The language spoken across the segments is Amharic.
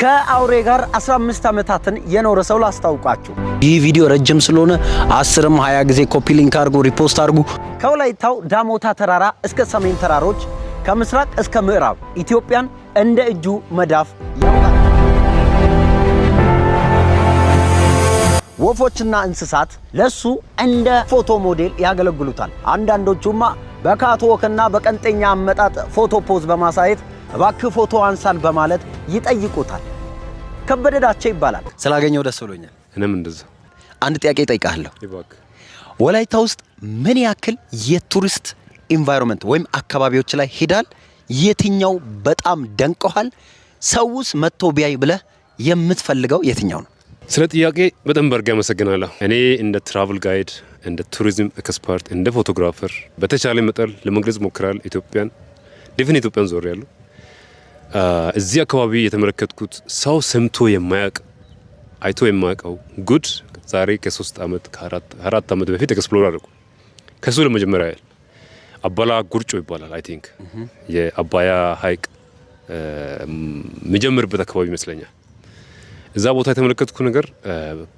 ከአውሬ ጋር 15 ዓመታትን የኖረ ሰው ላስታውቃችሁ። ይህ ቪዲዮ ረጅም ስለሆነ 10ም 20 ጊዜ ኮፒ ሊንክ አድርጉ፣ ሪፖስት አድርጉ። ከወላይታው ዳሞታ ተራራ እስከ ሰሜን ተራሮች ከምስራቅ እስከ ምዕራብ ኢትዮጵያን እንደ እጁ መዳፍ ያውቃል። ወፎችና እንስሳት ለሱ እንደ ፎቶ ሞዴል ያገለግሉታል። አንዳንዶቹማ በካትወክና በቀንጠኛ አመጣጥ ፎቶ ፖዝ በማሳየት እባክህ ፎቶ አንሳን በማለት ይጠይቁታል። ከበደዳቸው ይባላል። ስላገኘው ደስ ብሎኛል። እኔም እንደዛ። አንድ ጥያቄ እጠይቃለሁ። ወላይታ ውስጥ ምን ያክል የቱሪስት ኢንቫይሮንመንት ወይም አካባቢዎች ላይ ሄዳል? የትኛው በጣም ደንቀዋል? ሰውስ መጥቶ ቢያይ ብለህ የምትፈልገው የትኛው ነው? ስለ ጥያቄ በጣም በርጋ አመሰግናለሁ። እኔ እንደ ትራቭል ጋይድ፣ እንደ ቱሪዝም ኤክስፐርት፣ እንደ ፎቶግራፈር በተቻለ መጠን ለመግለጽ ሞክራል። ኢትዮጵያን ዞር ያሉ እዚህ አካባቢ የተመለከትኩት ሰው ሰምቶ የማያውቅ አይቶ የማያውቀው ጉድ ዛሬ ከ3 ዓመት ከ4 ዓመት በፊት ኤክስፕሎር አድርጉ። ከሱ ለመጀመሪያ ያህል አባላ ጉርጮ ይባላል። አይ ቲንክ የአባያ ሐይቅ መጀመርበት አካባቢ ይመስለኛል። እዛ ቦታ የተመለከትኩ ነገር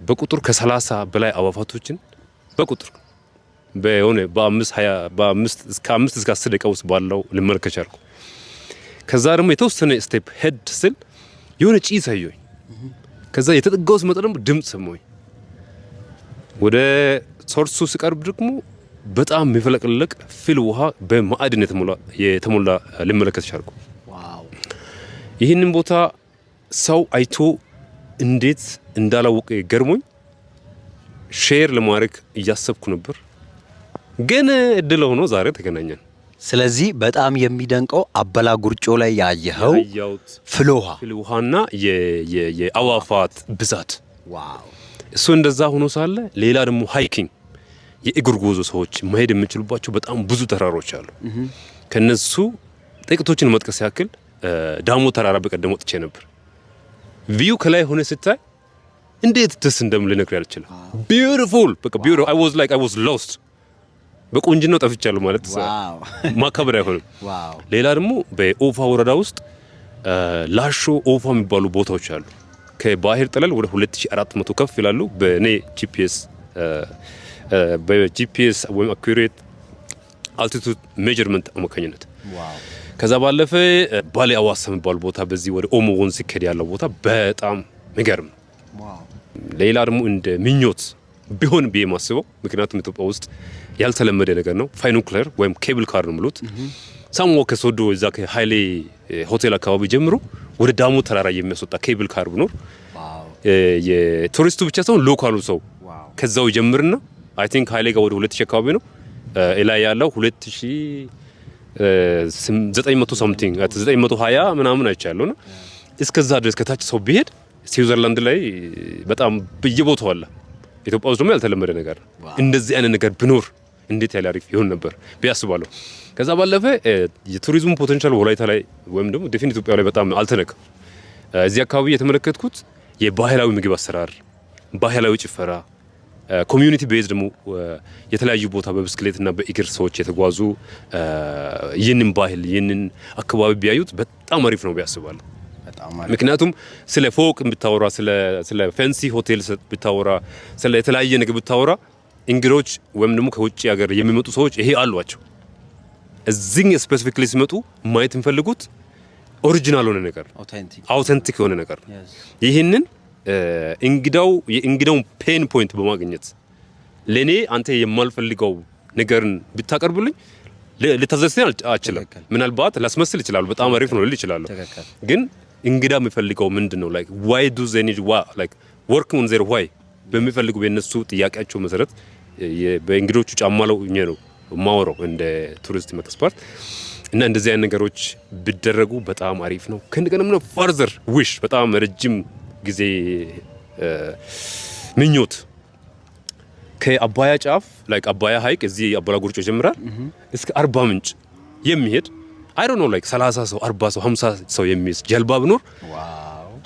በቁጥር ከ30 በላይ አዋፋቶችን በቁጥር በሆነ በ5 እስከ 10 ደቂቃ ውስጥ ባለው ልመለከት አልኩ። ከዛ ደግሞ የተወሰነ ስቴፕ ሄድ ስል የሆነ ጭስ አየሁኝ። ከዛ የተጠጋው ስመጣ ደግሞ ድምጽ ሰማሁኝ። ወደ ሶርሱ ሲቀርብ ደግሞ በጣም የሚፈለቅልቅ ፊል ውሃ በማዕድን የተሞላ ልመለከት ቻልኩ። ዋው! ይህንን ቦታ ሰው አይቶ እንዴት እንዳላወቀ ገርሞኝ ሼር ለማድረግ እያሰብኩ ነበር። ግን እድል ሆኖ ዛሬ ተገናኘን። ስለዚህ በጣም የሚደንቀው አባላ ጉርጮ ላይ ያየኸው ፍል ውሃና የአዋፋት ብዛት። ዋው! እሱ እንደዛ ሆኖ ሳለ ሌላ ደግሞ ሃይኪንግ የእግር ጉዞ ሰዎች መሄድ የሚችሉባቸው በጣም ብዙ ተራሮች አሉ። ከነሱ ጥቂቶችን መጥቀስ ያክል ዳሞ ተራራ በቀደም ወጥቼ ነበር። ቪው ከላይ ሆነ ስታይ እንዴት ደስ እንደምልነግር አልችልም። ቢዩቲፉል በቃ ቢዩቲፉል። I was lost። በቆንጅናው ጠፍቻለሁ ማለት ማካበድ አይሆንም። ሌላ ደግሞ በኦፋ ወረዳ ውስጥ ላሾ ኦፋ የሚባሉ ቦታዎች አሉ። ከባህር ጠለል ወደ 2400 ከፍ ይላሉ በኔ በጂፒኤስ ወይም አኩሬት አልቲቱድ ሜጀርመንት አማካኝነት። ከዛ ባለፈ ባሌ አዋሳ የሚባሉ ቦታ በዚህ ወደ ኦሞ ወንዝ ሲከድ ያለው ቦታ በጣም የሚገርም። ሌላ ደግሞ እንደ ምኞት ቢሆን ብዬ ማስበው ምክንያቱም ኢትዮጵያ ውስጥ ያልተለመደ ነገር ነው ፋይኑክለር ወይም ኬብል ካር ነው የሚሉት። ሳምዋ ከሶዶ እዛ ከሃይሌ ሆቴል አካባቢ ጀምሮ ወደ ዳሞ ተራራ የሚያስወጣ ኬብል ካር ቢኖር የቱሪስቱ ብቻ ሳይሆን ሎካሉ ሰው ከዛው ጀምርና አይ ቲንክ ሃይሌ ጋር ወደ 2000 አካባቢ ነው ላይ ያለው 2900 ሳምቲንግ 920 ምናምን አይቻለውና እስከዛ ድረስ ከታች ሰው ቢሄድ ስዊዘርላንድ ላይ በጣም በየቦታው አለ። ኢትዮጵያ ውስጥ ደግሞ ያልተለመደ ነገር ነው። እንደዚህ አይነት ነገር ቢኖር እንዴት ያለ አሪፍ ይሆን ነበር ቢያስባለሁ። ከዛ ባለፈ የቱሪዝም ፖቴንሻል ወላይታ ላይ ወይም ደግሞ ዴፊኒት ኢትዮጵያ ላይ በጣም አልተነካም። እዚህ አካባቢ የተመለከትኩት የባህላዊ ምግብ አሰራር፣ ባህላዊ ጭፈራ፣ ኮሚዩኒቲ ቤዝ ደግሞ የተለያዩ ቦታ በብስክሌትና በእግር ሰዎች የተጓዙ ይህንን ባህል ይህንን አካባቢ ቢያዩት በጣም አሪፍ ነው ቢያስባለሁ። ምክንያቱም ስለ ፎቅ ብታወራ ስለ ፌንሲ ሆቴል ብታወራ ስለ የተለያየ ነገር ብታወራ እንግዶች ወይም ደግሞ ከውጭ ሀገር የሚመጡ ሰዎች ይሄ አሏቸው። እዚህ ስፔሲፊክሊ ሲመጡ ማየት እንፈልጉት ኦሪጂናል ሆነ ነገር አውተንቲክ የሆነ ነገር። ይህንን የእንግዳውን ፔን ፖይንት በማግኘት ለኔ አንተ የማልፈልገው ነገርን ብታቀርቡልኝ ልታዘዝኝ አልችልም። ምናልባት ላስመስል ይችላል በጣም አሪፍ ነው ልል ይችላል። ግን እንግዳ የሚፈልገው ምንድነው like why do they need like working on their why በሚፈልጉ በእነሱ ጥያቄያቸው መሰረት በእንግዶቹ ጫማለው ነው ማወራው እንደ ቱሪስት ኤክስፐርት እና እንደዚህ አይነት ነገሮች ቢደረጉ በጣም አሪፍ ነው። ከእንደገናም ነው further wish በጣም ረጅም ጊዜ ምኞት ከአባያ ጫፍ like አባያ ሐይቅ እዚህ አባላ ጉርጮ ጀምራል እስከ 40 ምንጭ የሚሄድ I don't know like 30 ሰው 40 ሰው 50 ሰው የሚይዝ ጀልባ ቢኖር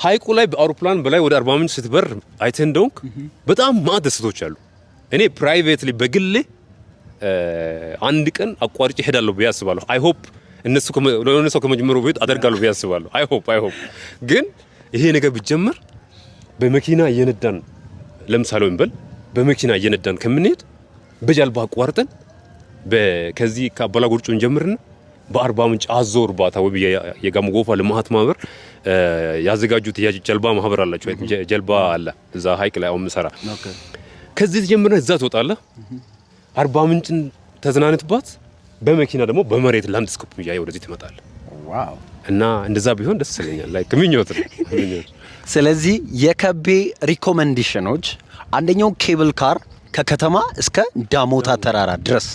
ሐይቁ ላይ በአውሮፕላን በላይ ወደ 40 ምንጭ ስትበር አይተህ እንደውም በጣም ማት ደስቶች አሉ። እኔ ፕራይቬትሊ በግሌ አንድ ቀን አቋርጬ ሄዳለሁ ብዬ አስባለሁ። I hope እነሱ ለሆነ ሰው ከመጀመሩ በፊት አደርጋለሁ ብዬ አስባለሁ። I hope ግን ይሄ ነገር ቢጀመር በመኪና እየነዳን ለምሳሌ እንበል በመኪና እየነዳን ከምንሄድ በጀልባ አቋርጠን ከዚህ ከአበላ ጉርጩን ጀምርና በአርባ ምንጭ አዞ እርባታ ወይ የጋሞ ጎፋ ልማት ማህበር ያዘጋጁት የጀልባ ማህበር አላቸው። ጀልባ አለ እዛ ሀይቅ ላይ አሁን ምሰራ ከዚህ ተጀምረን እዛ ትወጣለህ። አርባ ምንጭን ተዝናንትባት በመኪና ደግሞ በመሬት ላንድስኬፕ እያየ ወደዚህ ትመጣለህ። ዋው! እና እንደዛ ቢሆን ደስ ይለኛል። ላይክ ምኞት ነው። ስለዚህ የከቤ ሪኮመንዴሽኖች አንደኛው ኬብል ካር ከከተማ እስከ ዳሞታ ተራራ ድረስ፣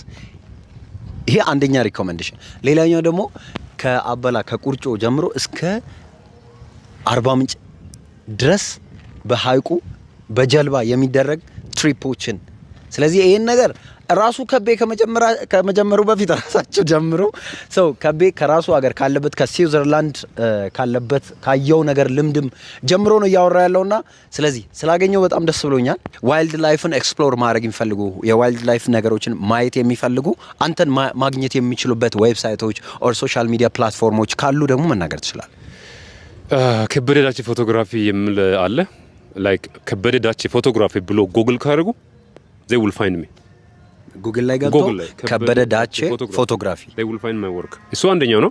ይሄ አንደኛ ሪኮመንዴሽን። ሌላኛው ደግሞ ከአበላ ከቁርጮ ጀምሮ እስከ አርባ ምንጭ ድረስ በሐይቁ በጀልባ የሚደረግ ትሪፖችን። ስለዚህ ይሄን ነገር ራሱ ከቤ ከመጀመሩ በፊት ራሳቸው ጀምሮ ሰው ከቤ ከራሱ ሀገር ካለበት ከስዊዘርላንድ ካለበት ካየው ነገር ልምድም ጀምሮ ነው እያወራ ያለውና ስለዚህ ስላገኘው በጣም ደስ ብሎኛል። ዋይልድ ላይፍን ኤክስፕሎር ማድረግ የሚፈልጉ የዋይልድ ላይፍ ነገሮችን ማየት የሚፈልጉ አንተን ማግኘት የሚችሉበት ዌብሳይቶች ኦር ሶሻል ሚዲያ ፕላትፎርሞች ካሉ ደግሞ መናገር ትችላል። ከበደ ዳቼ ፎቶግራፊ የሚል አለ። ላይክ ከበደ ዳቼ ፎቶግራፊ ብሎ ጉግል ካደረጉ they will find me ጉግል ላይ ገብቶ ከበደ ዳቼ ፎቶግራፊ they will find my work። እሱ አንደኛው ነው።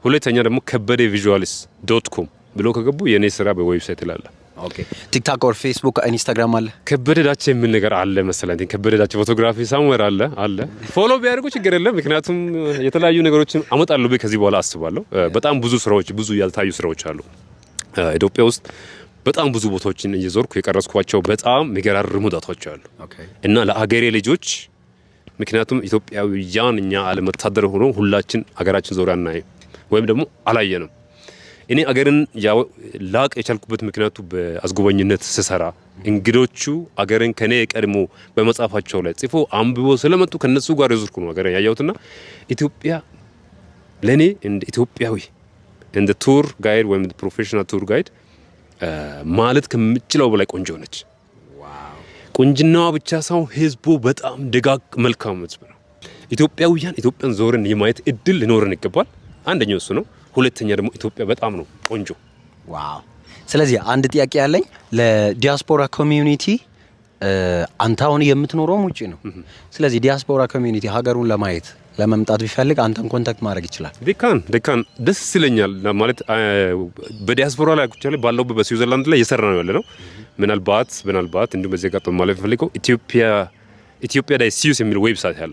ሁለተኛ ደግሞ kebede.visuals.com ብሎ ከገቡ የኔ ስራ በዌብሳይት ላይ አለ። ኦኬ ቲክቶክ ኦር ፌስቡክ ኢንስታግራም አለ። ከበደ ዳቼ ምን ነገር አለ መሰለኝ። ከበደ ዳቼ ፎቶግራፊ ሳምዌር አለ። ፎሎ ቢያደርጉ ችግር የለም። ምክንያቱም የተለያዩ ነገሮችን አመጣለሁ ከዚህ በኋላ አስባለሁ። በጣም ብዙ ስራዎች ብዙ ያልታዩ ስራዎች አሉ ኢትዮጵያ ውስጥ። በጣም ብዙ ቦታዎችን እየዞርኩ የቀረጽኳቸው በጣም የሚገራርሙ ዳታዎች አሉ እና ለአገሬ ልጆች ምክንያቱም ኢትዮጵያውያን እኛ አለመታደር ሆኖ ሁላችን አገራችን ዞር አናይም ወይም ደግሞ አላየንም። እኔ አገርን ላቅ የቻልኩበት ምክንያቱ በአስጎበኝነት ስሰራ እንግዶቹ አገርን ከኔ ቀድሞ በመጻፋቸው ላይ ጽፎ አንብቦ ስለመጡ ከነሱ ጋር የዞርኩ ነው አገርን ያያሁትና ኢትዮጵያ ለኔ እንደ ኢትዮጵያዊ እንደ ቱር ጋይድ ወይም ፕሮፌሽናል ቱር ጋይድ ማለት ከምችለው በላይ ቆንጆ ነች። ዋው! ቁንጅናዋ ብቻ ሳይሆን ህዝቡ በጣም ደጋግ መልካም ህዝብ ነው። ኢትዮጵያውያን ኢትዮጵያን ዞርን የማየት እድል ሊኖረን ይገባል። አንደኛው እሱ ነው። ሁለተኛ ደግሞ ኢትዮጵያ በጣም ነው ቆንጆ። ዋው! ስለዚህ አንድ ጥያቄ ያለኝ ለዲያስፖራ ኮሚዩኒቲ፣ አንተ አሁን የምትኖረው ውጪ ነው። ስለዚህ ዲያስፖራ ኮሚዩኒቲ ሀገሩን ለማየት ለመምጣት ቢፈልግ አንተን ኮንታክት ማድረግ ይችላል። ዲካን ደስ ይለኛል ማለት በዲያስፖራ ላይ አክቹአሊ ባለው በስዊዘርላንድ ላይ እየሰራ ነው ያለነው። ምናልባት እንዲሁ በዚህ ጋር ማለት ፈልገው ኢትዮጵያ ዳይ ሲዩስ የሚል ዌብሳይት ያለ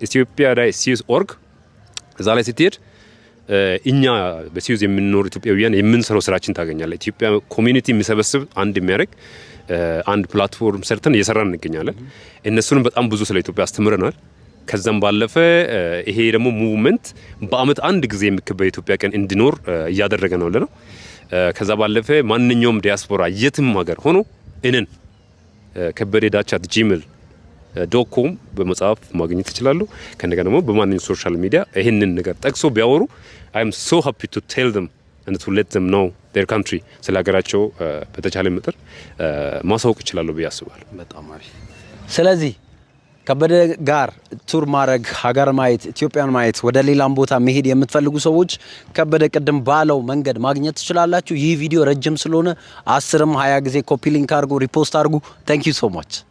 ኢትዮጵያ ዳይ ሲዩስ ኦርግ እዛ ላይ ስትሄድ እኛ በሲዩስ የምንኖር ኢትዮጵያውያን የምንሰራው ስራችን ታገኛለህ። ኢትዮጵያ ኮሚኒቲ የሚሰበስብ አንድ የሚያደርግ አንድ ፕላትፎርም ሰርተን እየሰራን እንገኛለን። እነሱንም በጣም ብዙ ስለ ኢትዮጵያ አስተምረናል። ከዛም ባለፈ ይሄ ደግሞ ሙቭመንት በአመት አንድ ጊዜ የሚከበር የኢትዮጵያ ቀን እንዲኖር እያደረገ ነው ለነው። ከዛ ባለፈ ማንኛውም ዲያስፖራ የትም ሀገር ሆኖ እነን kebede-gmail.com በመጻፍ ማግኘት ይችላሉ። ከነገ ደግሞ በማንኛውም ሶሻል ሚዲያ ይሄንን ነገር ጠቅሶ ቢያወሩ I am so happy to tell them and to let them know their country ስለ ሀገራቸው በተቻለ መጠን ማሳወቅ ይችላሉ ብዬ አስባለሁ። በጣም አሪፍ። ስለዚህ ከበደ ጋር ቱር ማድረግ ሀገር ማየት ኢትዮጵያን ማየት ወደ ሌላም ቦታ መሄድ የምትፈልጉ ሰዎች ከበደ ቅድም ባለው መንገድ ማግኘት ትችላላችሁ። ይህ ቪዲዮ ረጅም ስለሆነ 10ም 20 ጊዜ ኮፒ ሊንክ አድርጉ፣ ሪፖስት አድርጉ። Thank you so much።